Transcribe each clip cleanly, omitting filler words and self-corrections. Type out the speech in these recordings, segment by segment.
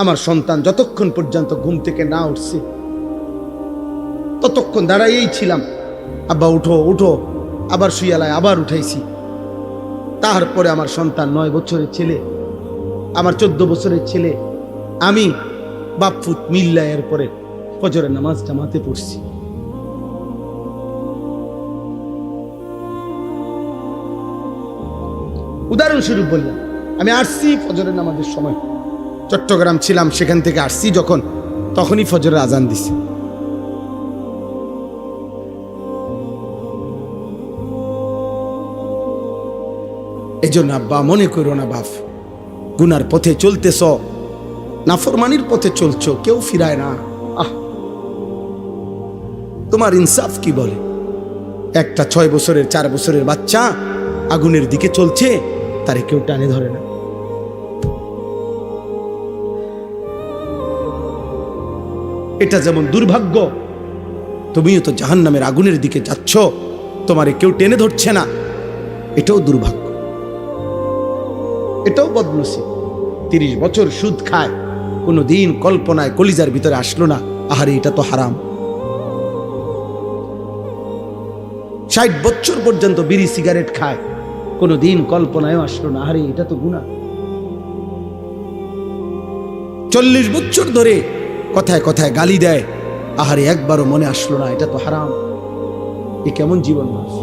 আমার সন্তান যতক্ষণ পর্যন্ত ঘুম থেকে না উঠছে ততক্ষণ দাঁড়াইয়েই ছিলাম, আব্বা উঠো উঠো, আবার শুয়ালায় আবার উঠাইছি। তারপরে আমার সন্তান 9 বছরের ছেলে, আমার 14 বছরের ছেলে, আমি বাপফুত মিল্লা এরপরে ফজরের নামাজ জামাতে পড়ছি। উদাহরণস্বরূপ বললাম, আমি আসছি ফজরের নামাজের সময়, চট্টগ্রাম ছিলাম, সেখান থেকে আসছি যখন, তখনই ফজরের আজান দিছে। এই জন্য আব্বা মনে করো না বাপ, গুনার পথে চলতেছ, নাফরমানির পথে চলছো, কেউ ফিরায় না। তোমার ইনসাফ কি বলে? একটা 6 বছরের 4 বছরের বাচ্চা আগুনের দিকে চলছে, তারে কেউ টানে ধরে না। এটা যেমন দুর্ভাগ্য, তুমিও তো জাহান্নামের আগুনের দিকে যাচ্ছ, তোমারে কেউ টেনে ধরছে না, এটাও দুর্ভাগ্য, এটাও বদনসিব। 30 বছর সুদ খায়, কোনো দিন কল্পনায় কলিজার ভিতরে আসলো না আহারে এটা তো হারাম। 60 বছর পর্যন্ত বিড়ি সিগারেট খায়, কোনো দিন কল্পনায় আসলো না আহারে এটা তো গুনাহ। 40 বছর ধরে কথায় কথায় গালি দেয়, আহারে একবারও মনে আসলো না এটা তো হারাম। এ কেমন জীবন বাস,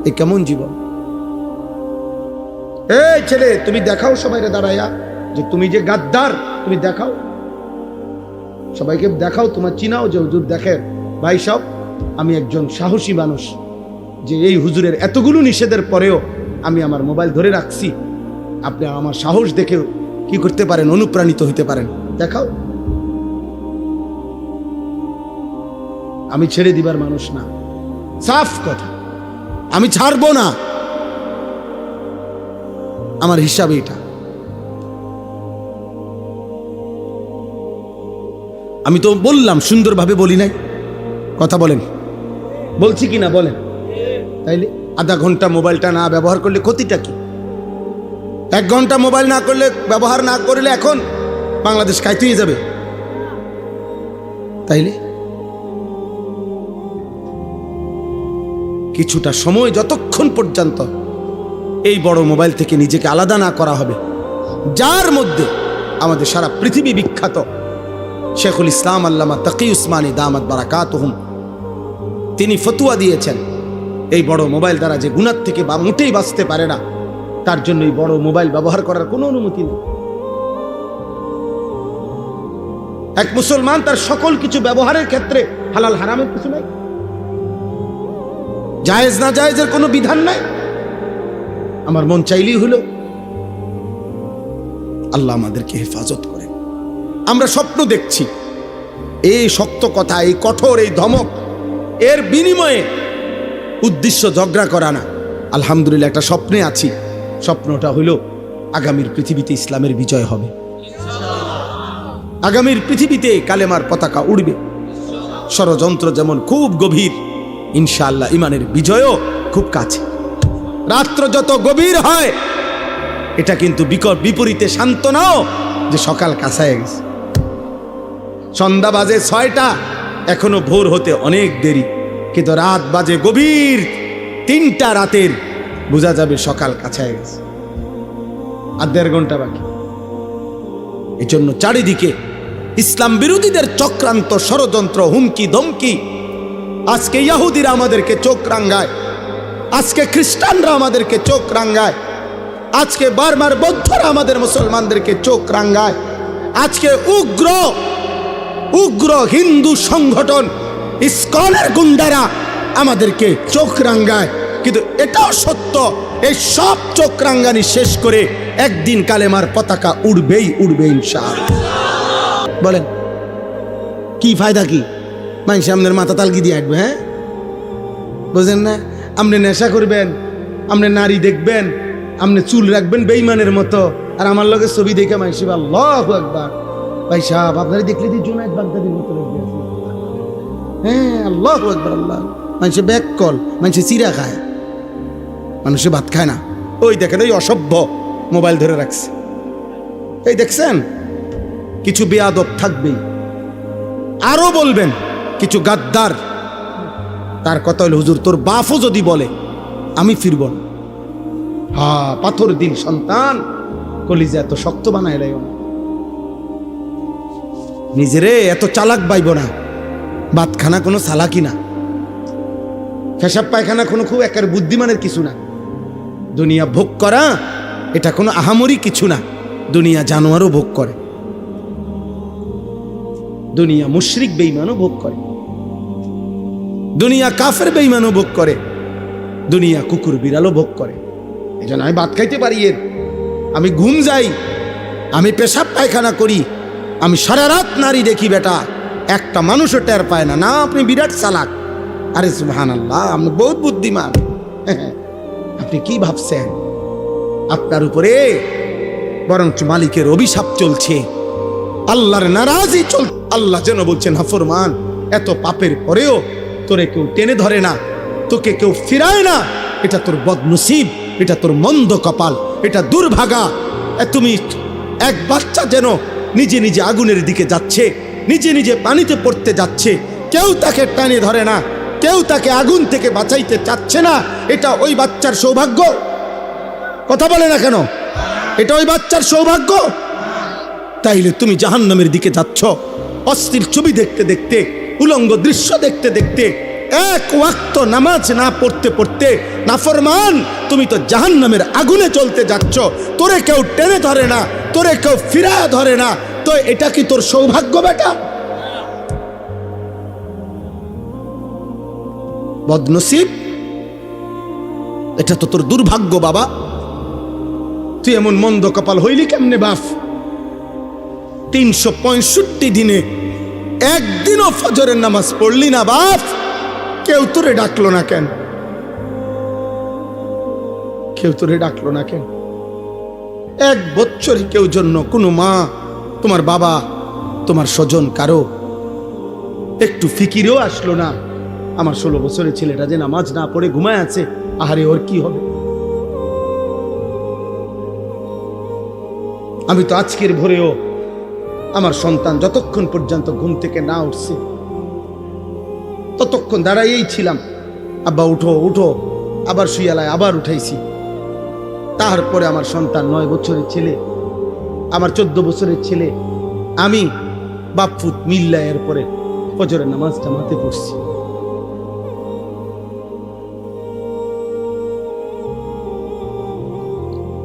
এ কেমন জীবন? এই ছেলে, তুমি দেখাও সবাইকে দাঁড়াইয়া যে তুমি যে গাদ্দার, তুমি দেখাও, সবাইকে দেখাও, তোমার চিনাও যে হুজুর দেখেন ভাই সব, আমি একজন সাহসী মানুষ, যে এই হুজুরের এতগুলো নিষেধের পরেও আমি আমার মোবাইল ধরে রাখছি, আপনি আমার সাহস দেখে কি করতে পারেন, অনুপ্রাণিত হইতে পারেন, দেখাও। আমি ছেড়ে দিবার মানুষ না, সাফ কথা, আমি ছাড়বো না, আমার হিসাবে এটা। আমি তো বললাম, সুন্দরভাবে বলি নাই, কথা বলেন, বলছি কি না বলেন? তাইলে আধা ঘন্টা মোবাইলটা না ব্যবহার করলে ক্ষতিটা কি? 1 ঘন্টা মোবাইল না করলে, ব্যবহার না করলে এখন বাংলাদেশ কাইতেই যাবে। তাইলে কিছুটা সময়, যতক্ষণ পর্যন্ত এই বড় মোবাইল থেকে নিজেকে আলাদা না করা হবে, যার মধ্যে আমাদের সারা পৃথিবী বিখ্যাত শেখুল ইসলাম আল্লামা তাকি উসমানী দামাত বারাকাতুহুম, তিনি ফতুয়া দিয়েছেন, এই বড় মোবাইল দ্বারা যে গুনাহ থেকে মোটেই বাঁচতে পারে না, তার জন্য এই বড় মোবাইল ব্যবহার করার কোনো অনুমতি নেই। এক মুসলমান তার সকল কিছু ব্যবহারের ক্ষেত্রে হালাল হারামের কিছু নাই, জায়েজ না জায়েজের কোনো বিধান নাই। আমার মন চাইলেই হলো। আল্লাহ আমাদেরকে হেফাজত করে। আমরা স্বপ্ন দেখছি, এই শক্ত কথা, এই কঠোর, এই ধমক, এর বিনিময়ে উদ্দেশ্য ঝগড়া করা না। আলহামদুলিল্লাহ একটা স্বপ্নে আছি, স্বপ্নটা হইল আগামীর পৃথিবীতে ইসলামের বিজয় হবে, আগামীর পৃথিবীতে কালেমার পতাকা উড়বে। ষড়যন্ত্র যেমন খুব গভীর, ইনশাআল্লাহ ইমানের বিজয়ও খুব কাছে। রাত্র যত গভীর হয়, এটা কিন্তু বিপরীতে শান্ত নাও যে সকাল কাছায় গেছে। সন্ধ্যা বাজে 6টা, এখনো ভোর হতে অনেক দেরি, কিন্তু রাত বাজে গভীর 3টা রাতের, বোঝা যাবে সকাল কাছায় গেছে, আর 1.5 ঘন্টা বাকি। এই জন্য চারিদিকে ইসলাম বিরোধীদের চক্রান্ত, ষড়যন্ত্র, হুমকি ধমকি। আজকে ইহুদিরা আমাদেরকে চোখ রাঙ্গায়, আজকে খ্রিস্টানরা আমাদেরকে চোখ রাঙ্গায়, আজকে বার্মার বৌদ্ধরা আমাদের মুসলমানদেরকে চোখ রাঙ্গায়, আজকে উগ্র উগ্র হিন্দু সংগঠন ইসকনের গুন্ডারা আমাদেরকে চোখ রাঙ্গায়। কিন্তু এটাও সত্য, এই সব চোখ রাঙ্গানি শেষ করে একদিন কালেমার পতাকা উড়বেই উড়বে ইনশাআল্লাহ। বলেন কি ফায়দা কি? মানুষ আপনার মাথা তালকি দিয়ে আসবে, হ্যাঁ বুঝেন না? আপনি নেশা করবেন, আপনি নারী দেখবেন, আপনি চুল রাখবেন বেঈমানের মতো, আর আমার লগে ছবি দেখে মানুষ আল্লাহু আকবার, ভাই সাহেব আপনারা দেখলে যে জুনায়েদ বাগদাদির মতো লাগবে। হ্যাঁ আল্লাহু আকবার, আল্লাহ। মানুষে ব্যাক কল, মানুষে চিরা খায়, মানুষে ভাত খায় না। ওই দেখেন ওই অসভ্য মোবাইল ধরে রাখছে, এই দেখছেন, কিছু বেয়াদব থাকবেই, আরো বলবেন কিছু গাদ্দার। তার কথা হলো, হুজুর তোর বাপও যদি বলে আমি ফিরব না। হ্যাঁ, পাথর দিল সন্তান, কলিজা এত শক্ত বানায় রাইও না, নিজেরে এত চালাক বাইব না। বাতখানা কোনো চালাকি না, পেশাব পায়খানা কোনো খুব একের বুদ্ধিমানের কিছু না। দুনিয়া ভোগ করা এটা কোনো আহামরি কিছু না। দুনিয়া জানোয়ারও ভোগ করে, দুনিয়া মুশরিক বেঈমানও ভোগ করে, দুনিয়া কাফের বেঈমানও ভোগ করে, দুনিয়া কুকুর বিড়ালও ভোগ করে। এই জন্য আমি ভাত খাইতে পারি, এর আমি ঘুম যাই, আমি পেশাব পায়খানা করি, আমি সারা রাত নারী দেখি, বেটা একটা মানুষও টের পায় না। না, আপনি বিরাট চালাক। আরে সুবহানাল্লাহ, আপনি বহুত বুদ্ধিমান। আপনি কি ভাবছেন? আপনার উপরে বরঞ্চ মালিকের অভিশাপ চলছে, আল্লাহর নারাজি চল। আল্লাহ যেন বলছেন, নাফরমান, এত পাপের পরেও তোরে কেউ টেনে ধরে না, তোকে কেউ ফিরায় না। এটা তোর বদনসিব, এটা তোর মন্দ কপাল, এটা দুর্ভাগা। তুমি এক বাচ্চা যেন নিজে নিজে আগুনের দিকে যাচ্ছে, নিজে নিজে পানিতে পড়তে যাচ্ছে, কেউ তাকে টানে ধরে না, কেউ তাকে আগুন থেকে বাঁচাইতে চাচ্ছে না। এটা ওই বাচ্চার সৌভাগ্য? কথা বলে না কেন? এটা ওই বাচ্চার সৌভাগ্য? তাইলে তুমি জাহান্নামের দিকে যাচ্ছ, অস্থির ছবি দেখতে দেখতে, উলঙ্গ দৃশ্য দেখতে দেখতে, এক ওয়াক্ত নামাজ না পড়তে পড়তে। নাফরমান, তুমি তো জাহান্নামের আগুনে চলতে যাচ্ছ। তোরে কেউ টেনে ধরে না, তোরে কেউ ফিরায় ধরে না, তো এটা কি তোর সৌভাগ্য বেটা? বদনসিব, এটা তো তোর দুর্ভাগ্য বাবা। তুই এমন মন্দ কপাল হইলি কেমনে বাপ? 365 দিনে একদিনও ফজরের নামাজ পড়লি না বাপ। কেউ তোরে ডাকলো না কেন? কেউ তোরে ডাকলো না কেন? এক বছরই কেউ জন্য কোনো মা, তোমার বাবা, তোমার স্বজন কারো একটু ফিকিরেও আসলো না? আমার 16 বছরের ছেলেটা যে নামাজ না পড়ে ঘুমায় আছে, আহারে ওর কি হবে? আমি তো আজকের ভোরেও আমার সন্তান যতক্ষণ পর্যন্ত ঘুম থেকে না উঠছে ততক্ষণ দাঁড়াইয়েই ছিলাম, আব্বা উঠো উঠো, আবার শুয়ালায় আবার উঠাইছি। তারপরে আমার সন্তান 9 বছরের ছেলে, আমার 14 বছরের ছেলে, আমি বাপফুত মিল্লা এর পরে ফজরের নামাজটা মাতে পড়ছি।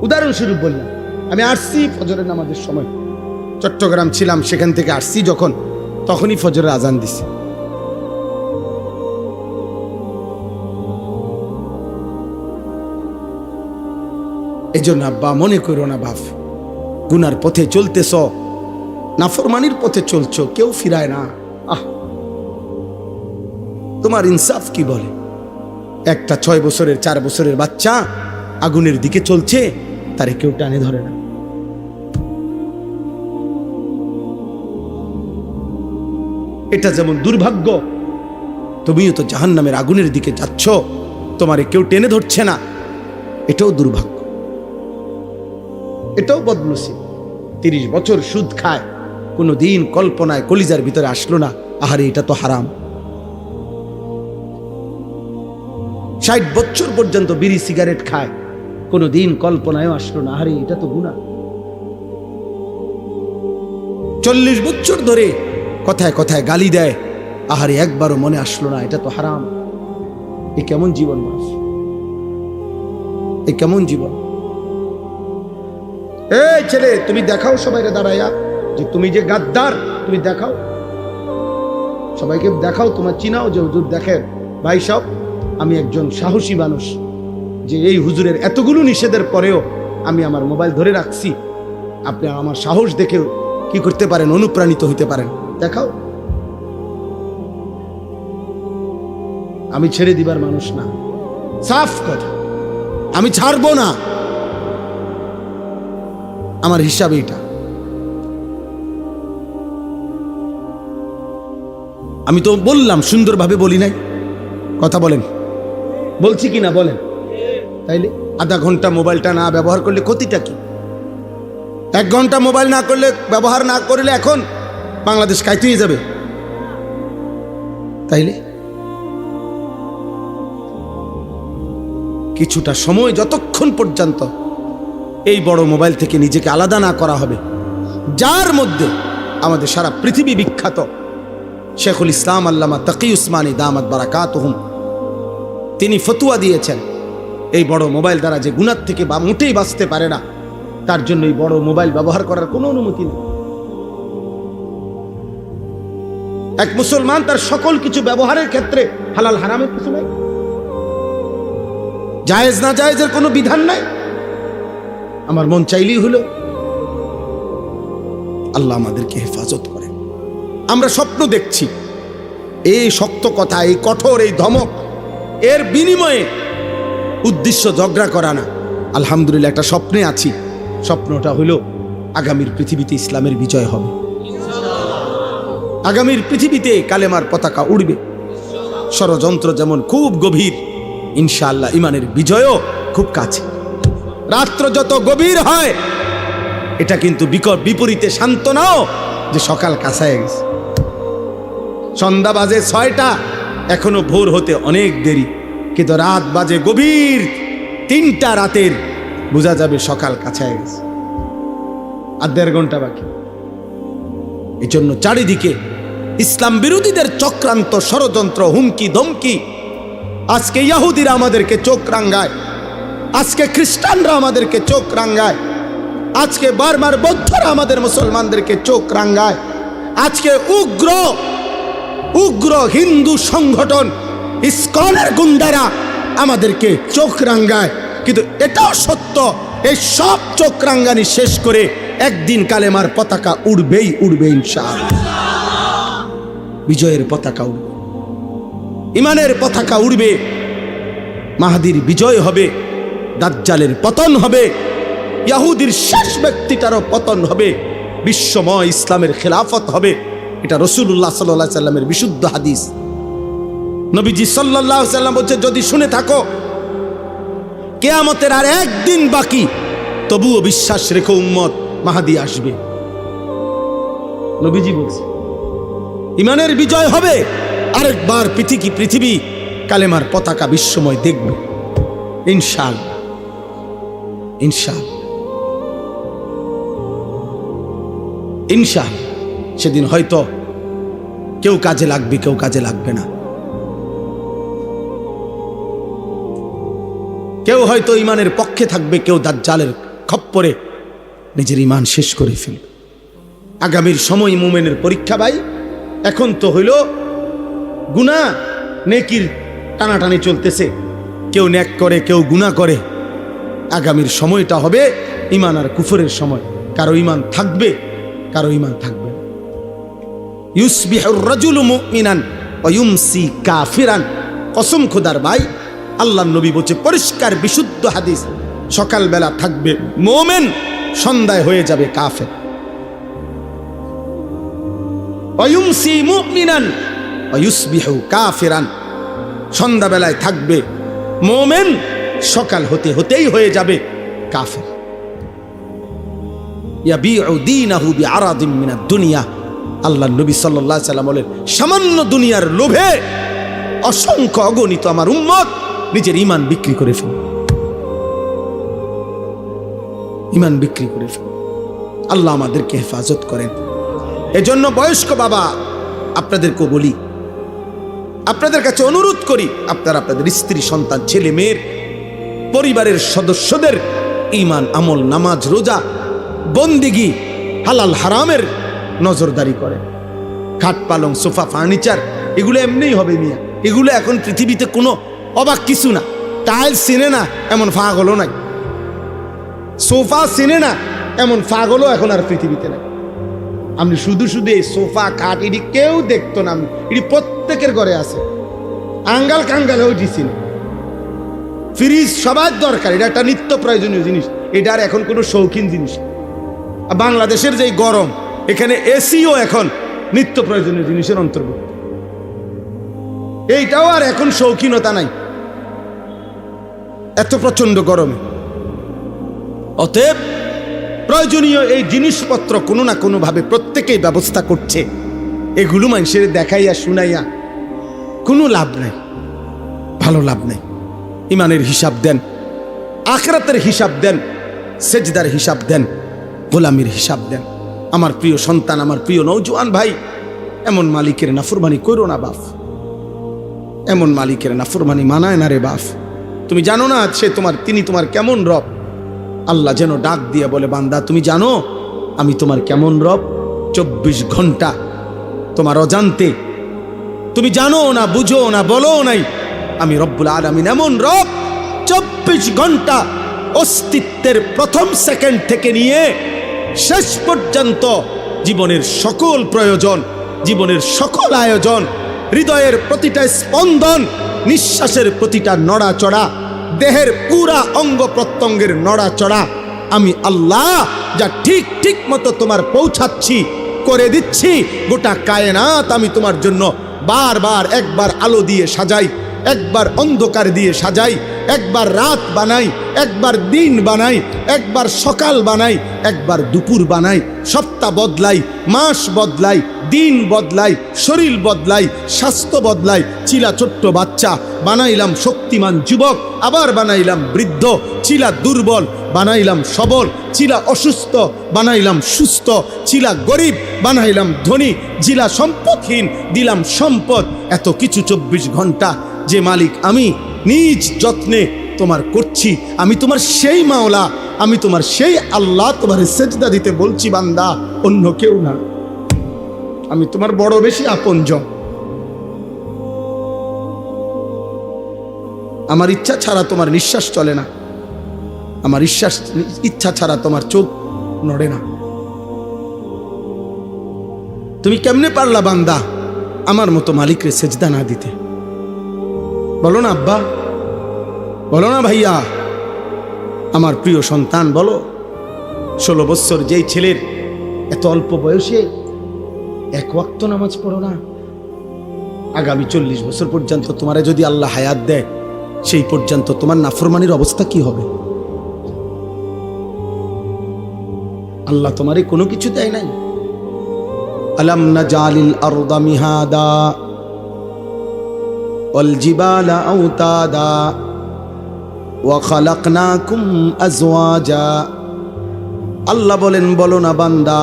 উদাহরণস্বরূপ বললাম, আমি আসছি ফজরের নামাজের সময়, চট্টগ্রাম ছিলাম, সেখান থেকে আসছি যখন, তখনই ফজরের আজান দিছে। এই জন্য আব্বা মনে করো না বাপ, গুনার পথে চলতেছ, নাফরমানির পথে চলছো, কেউ ফিরায় না। তোমার ইনসাফ কি বলে? একটা 6 বছরের 4 বছরের বাচ্চা আগুনের দিকে চলছে, তারে কেউ টানে ধরে না। এটা যেমন দুর্ভাগ্য, তুমিও তো জাহান্নামের আগুনের দিকে যাচ্ছ, তোমারে কেউ টেনে ধরছে না, এটাও দুর্ভাগ্য, এটাও বদনসিব। 30 বছর সুদ খায়, কোনো দিন কল্পনায় কলিজার ভিতরে আসলো না, আহারে এটা তো হারাম। 60 বছর পর্যন্ত বিড়ি সিগারেট খায়, কোনো দিন কল্পনায়ও আসলো না, আহারে এটা তো গুনাহ। 40 বছর ধরে কথায় কথায় গালি দেয়, আহারে একবারও মনে আসলো না এটা তো হারাম। এ কেমন জীবন বাস? এ কেমন জীবন? এই ছেলে, তুমি দেখাও সবাইকে দাঁড়াইয়া যে তুমি যে গাদ্দার, তুমি দেখাও, সবাইকে দেখাও, তোমার চিনাও যে হুজুর দেখেন ভাই সব, আমি একজন সাহসী মানুষ, যে এই হুজুরের এতগুলো নিষেধের পরেও আমি আমার মোবাইল ধরে রাখছি। আপনি আমার সাহস দেখে কি করতে পারেন? অনুপ্রাণিত হইতে পারেন, দেখাও। আমি ছেড়ে দিবার মানুষ না, সাফ কথা, আমি ছাড়বো না, আমার হিসাব এটা। আমি তো বললাম, সুন্দরভাবে বলি নাই, কথা বলেন, বলছি কি না বলেন? তাইলে আধা ঘন্টা মোবাইলটা না ব্যবহার করলে ক্ষতিটা কি? 1 ঘন্টা মোবাইল না করলে, ব্যবহার না করলে এখন বাংলাদেশ কাইতেই যাবে। তাইলে কিছুটা সময় যতক্ষণ পর্যন্ত এই বড় মোবাইল থেকে নিজেকে আলাদা না করা হবে, যার মধ্যে আমাদের সারা পৃথিবী বিখ্যাত শেখুল ইসলাম আল্লামা তাকি উসমানী দামাত বারাকাতুহুম তিনি ফতুয়া দিয়েছেন, এই বড় মোবাইল দ্বারা যে গুনাহ থেকে বা মোটেই বাঁচতে পারে না, তার জন্য এই বড় মোবাইল ব্যবহার করার কোনো অনুমতি নেই। এক মুসলমান তার সকল কিছু ব্যবহারের ক্ষেত্রে হালাল হারামের কিছু নাই, জায়েজ না জায়েজের কোনো বিধান নাই। আমার মন চাইলেই হলো। আল্লাহ আমাদেরকে হেফাজত করে। আমরা স্বপ্ন দেখছি, এই শক্ত কথা, এই কঠোর, এই ধমক, এর বিনিময়ে উদ্দেশ্য ঝগড়া করা না। আলহামদুলিল্লাহ একটা স্বপ্নে আছি, স্বপ্নটা হলো আগামীর পৃথিবীতে ইসলামের বিজয় হবে, আগামীর পৃথিবীতে কালেমার পতাকা উড়বে। ষড়যন্ত্র যেমন খুব গভীর, ইনশাআল্লাহ ইমানের বিজয়ও খুব কাছে। রাত্র যত গভীর হয়, এটা কিন্তু বিপরীতে সান্ত্বনাও যে সকাল কাছায় গেছে। সন্ধ্যা বাজে 6টা, এখনো ভোর হতে অনেক দেরি, কিন্তু রাত বাজে গভীর 3টা রাতের, বোঝা যাবে সকাল কাছায় গেছে, আর 1.5 ঘন্টা বাকি। এই জন্য চারিদিকে ইসলাম বিরোধীদের চক্রান্ত, ষড়যন্ত্র, হুমকি ধমকি। আজকে ইহুদিরা আমাদেরকে চোখ রাঙ্গায়, আজকে খ্রিস্টানরা আমাদেরকে চোখ রাঙ্গায়, আজকে বারবার বৌদ্ধরা আমাদের মুসলমানদেরকে চোখ রাঙ্গায়, আজকে উগ্র হিন্দু সংগঠন ইসকনের গুন্ডারা আমাদেরকে চোখ রাঙ্গায়। কিন্তু এটাও সত্য, এই সব চোখ রাঙ্গানি শেষ করে একদিন কালেমার পতাকা উড়বেই উড়বে ইনশাআল্লাহ। বিজয়ের পতাকা উড়বে, ইমানের পতাকা উড়বে, মাহদির বিজয় হবে, দাজ্জালের পতন হবে, ইহুদির শেষ ব্যক্তিটারও পতন হবে, বিশ্বময় ইসলামের খেলাফত হবে। এটা রাসূলুল্লাহ সাল্লাল্লাহু আলাইহি সাল্লামের বিশুদ্ধ হাদিস। নবীজি সাল্লাল্লাহু আলাইহি সাল্লাম বলছে, যদি শুনে থাকো কিয়ামতের আর একদিন বাকি, তবুও বিশ্বাস রেখো উম্মত মাহদি আসবে। নবীজি বলছে ইমানের বিজয় হবে, আরেকবার পৃথিবী কালেমার পতাকা বিশ্বময় দেখবে ইনশাআল্লাহ, ইনশাআল্লাহ, ইনশাআল্লাহ। সেদিন হয়তো কেউ কাজে লাগবে, কেউ কাজে লাগবে না। কেউ হয়তো ইমানের পক্ষে থাকবে, কেউ দাজ্জালের খপ্পরে নিজের ইমান শেষ করে ফেলবে। আগামীর সময় মুমিনের পরীক্ষা ভাই। এখন তো হইল গুনাহ নেকির টানাটানি চলতেছে, কেউ নেক করে, কেউ গুনাহ করে। আগামীর সময়টা হবে ইমান আর কুফরের সময়। কারো ইমান থাকবে, কারো ইমান থাকবে। ইউসবিহুর রাজুলু মুমিনান ওয়া ইউমসি কাফিরান। কসম খোদার ভাই, আল্লাহর নবী বলছে, পরিষ্কার বিশুদ্ধ হাদিস, সকালবেলা থাকবে মুমিন, সন্ধ্যায় হয়ে যাবে কাফের। ওয়া ইউমসি মুমিনান ওয়া ইউসবিহু কাফিরান। সন্ধ্যাবেলায় থাকবে মুমিন, সকাল হতে হতেই হয়ে যাবে কাফের। ইয়াবিউ দীনাহু বিআরাদিন মিনাদ দুনিয়া। আল্লাহর নবী সাল্লাল্লাহু আলাইহি সাল্লাম বলেন, সামান্য দুনিয়ার লোভে অসংখ্য অগণিত আমার উম্মত নিজের ঈমান বিক্রি করে ফেলে, ঈমান বিক্রি করে ফেলে। আল্লাহ আমাদেরকে হেফাজত করেন। এজন্য বয়স্ক বাবা আপনাদেরকে বলি, আপনাদের কাছে অনুরোধ করি, আপনারা আপনাদের স্ত্রী, সন্তান, ছেলে মেয়ের, পরিবারের সদস্যদের ঈমান, আমল, নামাজ, রোজা, বন্দিগি, হালাল হারামের নজরদারি করে। খাট পালং, সোফা, ফার্নিচার এগুলো এমনিই হবে মিয়া। এগুলো এখন পৃথিবীতে কোনো অবাক কিছু না। টাইলস চিনে না এমন পাগলও নাই, সোফা চিনে না এমন পাগলও এখন আর পৃথিবীতে নাই। আপনি শুধু শুধু এই সোফা, খাট এটি কেউ দেখতো না, এটি প্রত্যেকের ঘরে আছে। আঙ্গাল কাঙ্গালেও দিছি না। ফ্রিজ সবার দরকার, এটা একটা নিত্য প্রয়োজনীয় জিনিস, এটা আর এখন কোনো শৌখিন জিনিস। বাংলাদেশের যে গরম, এখানে এসিও এখন নিত্য প্রয়োজনীয় জিনিসের অন্তর্ভুক্ত। এইটাও আর এখন শৌখিনতা নাই, এত প্রচন্ড গরমে। অতএব প্রয়োজনীয় এই জিনিসপত্র কোনো না কোনোভাবে প্রত্যেকেই ব্যবস্থা করছে, এগুলো মানুষের দেখাইয়া শুনাইয়া কোনো লাভ নাই, ভালো লাভ নাই। ইমানের হিসাব দেন, আখিরাতের হিসাব দেন, সেজদার হিসাব দেন, গোলামির হিসাব দেন। আমার প্রিয় সন্তান, আমার প্রিয় নওজোয়ান ভাই, এমন মালিকের নাফরমানি করো না বাপ, এমন মালিকের নাফরমানি মানায় না রে বাপ। তুমি জানো না তিনি তোমার কেমন রব। আল্লাহ যেন ডাক দিয়ে বলে, বান্দা তুমি জানো আমি তোমার কেমন রব? 24 ঘন্টা তোমার অজান্তে, তুমি জানো না, বুঝো না, বলো নাই, আমি রব্বুল আলামিন এমন রব 24 ঘন্টা অস্তিত্বের প্রথম সেকেন্ড থেকে নিয়ে শেষ পর্যন্ত জীবনের সকল প্রয়োজন, জীবনের সকল আয়োজন, হৃদয়ের প্রতিটা স্পন্দন, নিঃশ্বাসের প্রতিটা নড়াচড়া, দেহের পুরা অঙ্গ প্রত্যঙ্গের নড়াচড়া আমি আল্লাহ যা ঠিক ঠিক মতো তোমার পৌঁছাচ্ছি, করে দিচ্ছি। গোটা কায়নাত আমি তোমার জন্য বারবার, একবার আলো দিয়ে সাজাই, একবার অন্ধকার দিয়ে সাজাই, একবার রাত বানাই, একবার দিন বানাই, একবার সকাল বানাই, একবার দুপুর বানাই, সপ্তাহ বদলাই, মাস বদলাই, দিন বদলাই, শরীর বদলাই, স্বাস্থ্য বদলাই। চিলা ছোট্ট বাচ্চা বানাইলাম শক্তিমান যুবক, আবার বানাইলাম বৃদ্ধ, চিলা দুর্বল বানাইলাম সবল, চিলা অসুস্থ বানাইলাম সুস্থ, চিলা গরিব বানাইলাম ধনী, চিলা সম্পদহীন দিলাম সম্পদ। এত কিছু 24 ঘন্টা যে মালিক আমি নিজ যত্নে তোমার করছি, আমি তোমার সেই মাওলা, আমি তোমার সেই আল্লাহ, তোমার সেজদা দিতে বলছি বান্দা, অন্য কেউ না। আমি তোমার বড় বেশি আপনজন। আমার ইচ্ছা ছাড়া তোমার নিঃশ্বাস চলে না, আমার ইচ্ছা ছাড়া তোমার চোখ নড়ে না। তুমি কেমনে পারলা বান্দা আমার মতো মালিকরে সেজদা না দিতে? বলো না আব্বা, বলো না ভাইয়া, আমার প্রিয় সন্তান বলো। 16 বছর যেই ছেলের এত অল্প বয়সে এক ওয়াক্ত নামাজ পড়ো না, আগামী 40 বছর পর্যন্ত তোমারে যদি আল্লাহ হায়াত দেয়, সেই পর্যন্ত তোমার নাফরমানির অবস্থা কি হবে? আল্লাহ তোমারে কোনো কিছু দেয় নাই। আলাম নাজালিল আরদা মিহাদা ওয়াল জিবালা আওতাদা ওয়া খালাকনাকুম আজওয়াজা। আল্লাহ বলেন, বলো না বান্দা,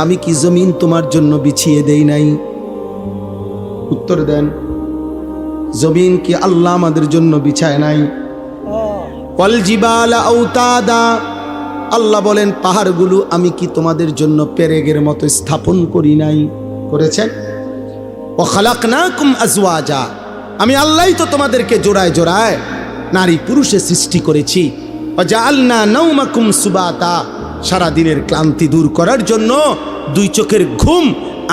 আমি কি জমিন তোমার জন্য বিছিয়ে দেই নাই? উত্তর দেন, জমিন কি আল্লাহ আমাদের জন্য বিছায় নাই? ওয়াল জিবালা আওতাদা, আল্লাহ বলেন পাহাড়গুলো আমি কি তোমাদের জন্য পেরেগের মতো স্থাপন করি নাই? করেছেন। ওয়া খালাকনাকুম আজওয়াজা, আমি আল্লাহই তো তোমাদেরকে জোড়ায় জোড়ায় নারী পুরুষে সৃষ্টি করেছি। ওয়া জাআলনা নাওমাকুম সুবাতা, সারা দিনের ক্লান্তি দূর করার জন্য 2 চোখের ঘুম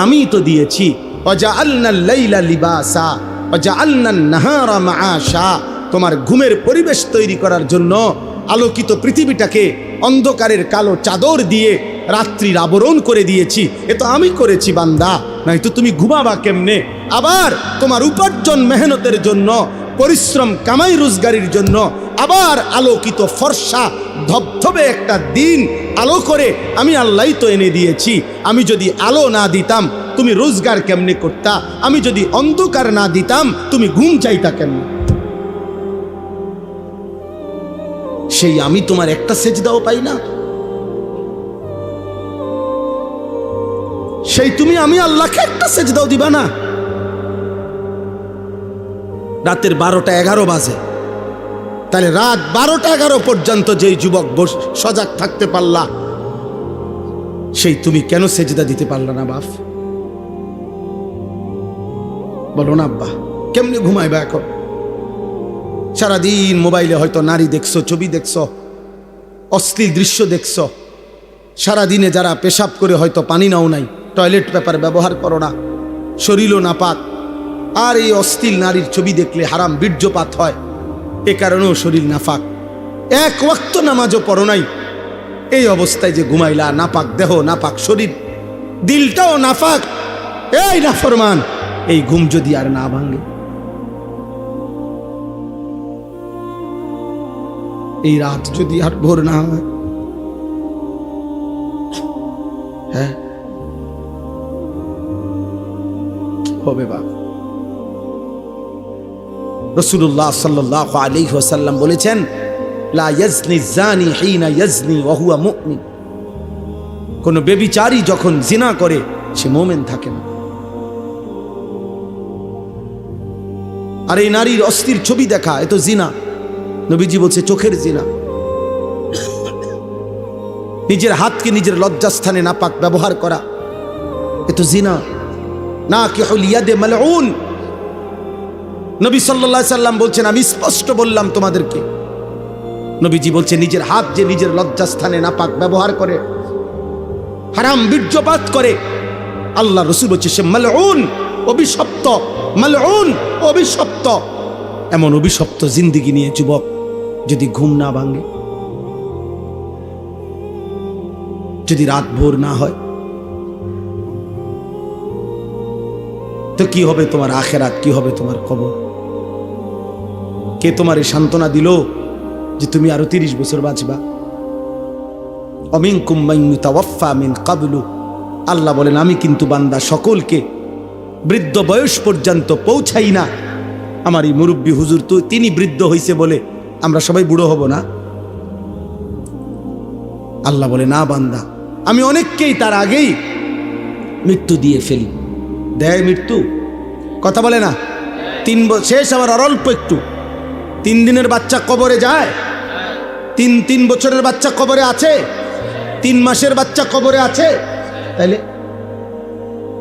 আমি তো দিয়েছি। ওয়া জাআলনাল লাইলা লিবাসা ওয়া জাআলনান নাহারা মাআশা, তোমার ঘুমের পরিবেশ তৈরি করার জন্য আলোকিত পৃথিবীটাকে অন্ধকারের কালো চাদর দিয়ে রাত্রির আবরণ করে দিয়েছি। এ তো আমি করেছি বান্দা, নয়তো তুমি ঘুমাবা কেমনে? আবার তোমার উপার্জন মেহনতের জন্য, পরিশ্রম কামাই রোজগারির জন্য আবার আলোকিত ফর্সা ধবধবে একটা দিন আলো করে আমি আল্লাহই তো এনে দিয়েছি। আমি যদি আলো না দিতাম তুমি রোজগার কেমনে করতা? আমি যদি অন্ধকার না দিতাম তুমি ঘুম চাইতা কেমনে? সেই আমি তোমার একটা সেজদাও পাই না? সেই তুমি আমি আল্লাহকে একটা সেজদাও দিবা না? রাতের 12টা 11 বাজে, তাহলে রাত 12টা 11 পর্যন্ত যেই যুবক সজাগ থাকতে পারলা, সেই তুমি কেন সেজদা দিতে পারলা না বাপ? বলো না আব্বা, কেমনে ঘুমাইবা এখন? সারাদিন মোবাইলে হয়তো নারী দেখছো, ছবি দেখছো, অশ্লীল দৃশ্য দেখছো। সারাদিনে যারা পেশাব করে হয়তো পানি নাও নাই, টয়লেট পেপার ব্যবহার করো না, শরীরও নাপাক, আর এই অশ্লীল নারীর ছবি দেখলে হারাম বীর্যপাত হয়, এ কারণেও শরীর নাপাক। এক ওয়াক্ত নামাজও পড়ো নাই, এই অবস্থায় যে ঘুমাইলা, নাপাক দেহ, নাপাক শরীর, দিলটাও নাপাক, এই নাফরমান, এই ঘুম যদি আর না ভাঙে, এই রাত যদি আর ভোর না হয়, হ্যাঁ, কি হবে বাপ? রাসূলুল্লাহ সাল্লাল্লাহু আলাইহি ওয়াসাল্লাম বলেছেন, লা ইয়াজনি জানি হিনা ইয়াজনি ওয়া হুয়া মুমিন। কোন ব্যভিচারী যখন জিনা করে সে মুমিন থাকে না। আর এই নারীর অস্থির ছবি দেখা, এ তো জিনা। নবীজি বলছে চোখের জিনা। নিজের হাতকে নিজের লজ্জাস্থানে নাপাক ব্যবহার করা, এ তো জিনা। নাকিহুল ইয়াদে মালউন। নবী সাল্লাল্লাহু আলাইহি সাল্লাম বলছেন, আমি স্পষ্ট বললাম তোমাদেরকে। নবীজি বলছে নিজের হাত যে নিজের লজ্জাস্থানে নাপাক ব্যবহার করে, হারাম বীর্যপাত করে, আল্লাহ রাসূল বলছে সে মালউন, অভিশপ্ত। মালউন, অভিশপ্ত। এমন অভিশপ্ত জিন্দেগি নিয়ে যুবক যদি ঘুম না ভাঙে, যদি রাত ভোর না হয়, তো কি হবে তোমার আখিরাত, কি হবে তোমার কবর? কে তোমার এই সান্ত্বনা দিল যে তুমি আরো 30 বছর বাঁচবা? অমিনকুম মান ইউতাওয়াফা মিন ক্বাবলু। আল্লাহ বলেন, আমি কিন্তু বান্দা সকলকে বৃদ্ধ বয়স পর্যন্ত পৌঁছাই না। আমার এই মুরব্বী হুজুর তো তিনি বৃদ্ধ হইছে বলে আমরা সবাই বুড়ো হব না? আল্লাহ বলে, না বান্দা, আমি অনেককেই তার আগেই মৃত্যু দিয়ে ফেলি। দেয় মৃত্যু, কথা বলে না? 3 বছর শেষ, আবার অল্প একটু। 3 দিনের বাচ্চা কবরে যায়? 3 বছরের বাচ্চা কবরে আছে? 3 মাসের বাচ্চা কবরে আছে? তাইলে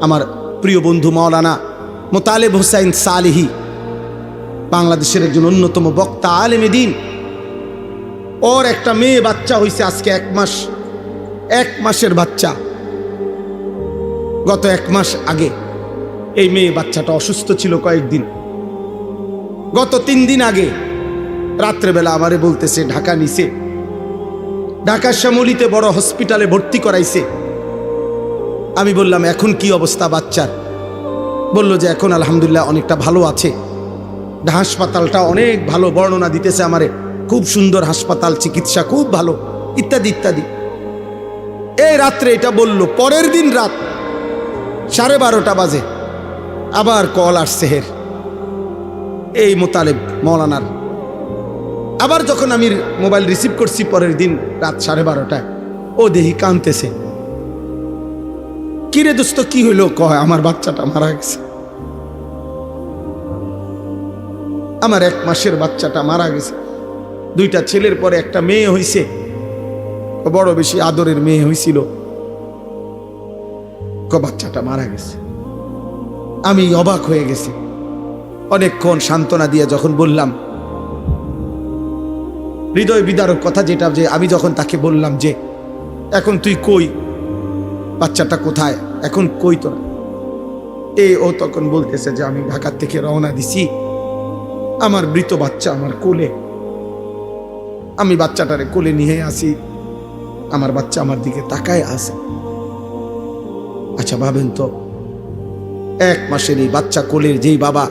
আমার প্রিয় বন্ধু মাওলানা মোতালেব হোসাইন সালেহী, বাংলাদেশের একজন অন্যতম বক্তা, আলেমে দ্বীন, ওর একটা মেয়ে বাচ্চা হইছে আজকে 1 মাস। 1 মাসের বাচ্চা। গত 1 মাস আগে এই মেয়ে বাচ্চাটা অসুস্থ ছিল কয়েকদিন। গত 3 দিন আগে রাত্রেবেলা আমারে বলতেছে ঢাকা নিছে, ঢাকার শ্যামলীতে বড় হসপিটালে ভর্তি করাইছে। আমি বললাম এখন কি অবস্থা বাচ্চার? বলল যে এখন আলহামদুলিল্লাহ অনেকটা ভালো আছে। হাসপাতালটা অনেক ভালো, বর্ণনা দিতেছে আমারে, খুব সুন্দর হাসপাতাল, চিকিৎসা খুব ভালো, ইত্যাদি ইত্যাদি। এই রাত্রে এটা বলল। পরের দিন রাত 12:30 বাজে আবার কল আসছে হের, এই মোতালেব মৌলানার। আবার যখন আমি মোবাইল রিসিভ করছি পরের দিন রাত 12:30টায়, ও দেহি কাঁদতেছে। কিরে দোস্ত কি হইলো? কয় আমার বাচ্চাটা মারা গেছে, আমার 1 মাসের বাচ্চাটা মারা গেছে। 2টা ছেলের পরে একটা মেয়ে হইছে, বড় বেশি আদরের মেয়ে হইছিল, বাচ্চাটা মারা গেছে। আমি অবাক হয়ে গেছি। অনেকক্ষণ সান্ত্বনা দিয়ে যখন বললাম, হৃদয় বিদারক কথা যেটা, যে আমি যখন তাকে বললাম যে এখন তুই কই, বাচ্চাটা কোথায়, এখন কই তোরা? ও তখন বলতেছে যে আমি ঢাকা থেকে রওনা দিছি, আমার মৃত বাচ্চা আমার কোলে, আমি বাচ্চাটারে কোলে নিয়ে আসি, আমার বাচ্চা আমার দিকে তাকায় আছে। আচ্ছা ভাবেন তো, 1 মাসের এই বাচ্চা কোলের যেই বাবা,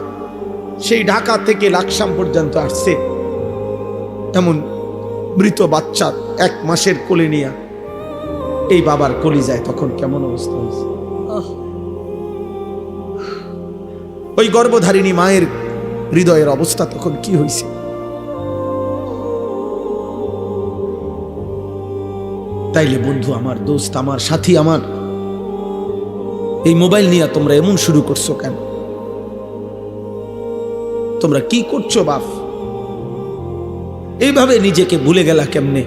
সেই ঢাকা থেকে লাকসাম পর্যন্ত আসছে, এমন মৃত বাচ্চা 1 মাসের কোলে নিয়ে এই বাবার কলিজায় তখন কেমন অবস্থা হয়েছে? ওই গর্ভধারিণী মায়ের হৃদয়ের অবস্থা তখন কি হয়েছে? তাইলে বন্ধু আমার, দোস্ত আমার, সাথী আমার, এই মোবাইল নিয়ে তোমরা এমন শুরু করছো কেন? তোমরা কি করছো বাপ? এইভাবে নিজেকে ভুলে গেলা কেমনে?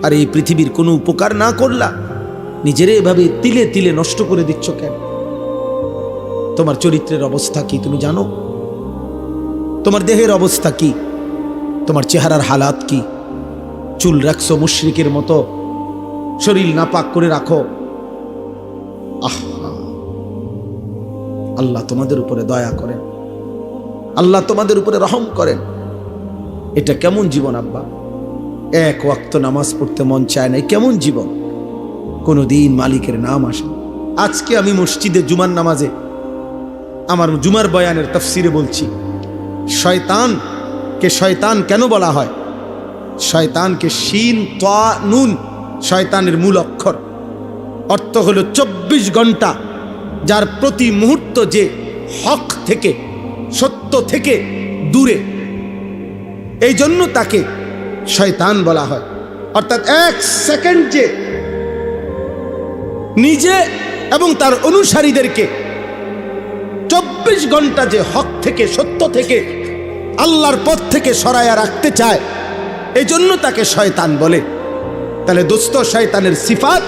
আর এই পৃথিবীর কোনো উপকার না করলা, নিজেরে এভাবে তিলে তিলে নষ্ট করে দিচ্ছ কেন? তোমার চরিত্রের অবস্থা কি তুমি জানো? তোমার দেহের অবস্থা কি? তোমার চেহারার হালাত কি? চুল রাখছো মুশরিকের মতো, শরীর নাপাক করে রাখো। আল্লাহ তোমাদের উপরে দয়া করেন, আল্লাহ তোমাদের উপরে রহম করেন। এটা কেমন জীবন আব্বা? 1 ওয়াক্ত নামাজ পড়তে মন চায় না, কেমন জীবন? কোনোদিন মালিকের নাম আসে। আজকে আমি মসজিদে জুমার নামাজে আমার জুমার বয়ানের তাফসিরে বলছি, শয়তানকে শয়তান কেন বলা হয়? শয়তানকে শিন তা নুন, শয়তানের মূল অক্ষর, অর্থ হলো 24 ঘন্টা, যার প্রতি মুহূর্ত যে হক থেকে, সত্য থেকে দূরে, এই জন্য তাকে শয়তান বলা হয়। অর্থাৎ 1 সেকেন্ড যে নিজে এবং তার অনুসারীদেরকে 24 ঘন্টা যে হক থেকে, সত্য থেকে, আল্লাহর পথ থেকে সরায়া রাখতে চায়, এই জন্য তাকে শয়তান বলে। তাহলে দোস্ত, শয়তানের সিফাত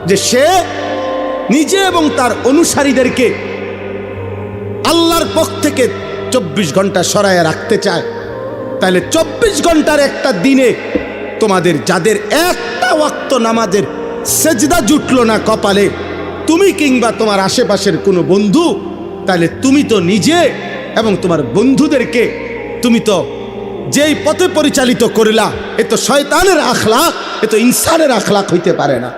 যে সে নিজে এবং তার অনুসারীদেরকে আল্লাহর পথ থেকে 24 ঘন্টা সরায়া রাখতে চায়। তাহলে 24 ঘন্টার একটা দিনে তোমাদের যাদের একটা ওয়াক্ত নামাজের সেজদা জুটলো না কপালে, তুমি কিংবা তোমার আশেপাশের কোনো বন্ধু, তাহলে তুমি তো নিজে এবং তোমার বন্ধুদেরকে তুমি তো যেই পথে পরিচালিত করিলা, এ তো শয়তানের আখলাক, এ তো ইনসানের আখলাক হইতে পারে না।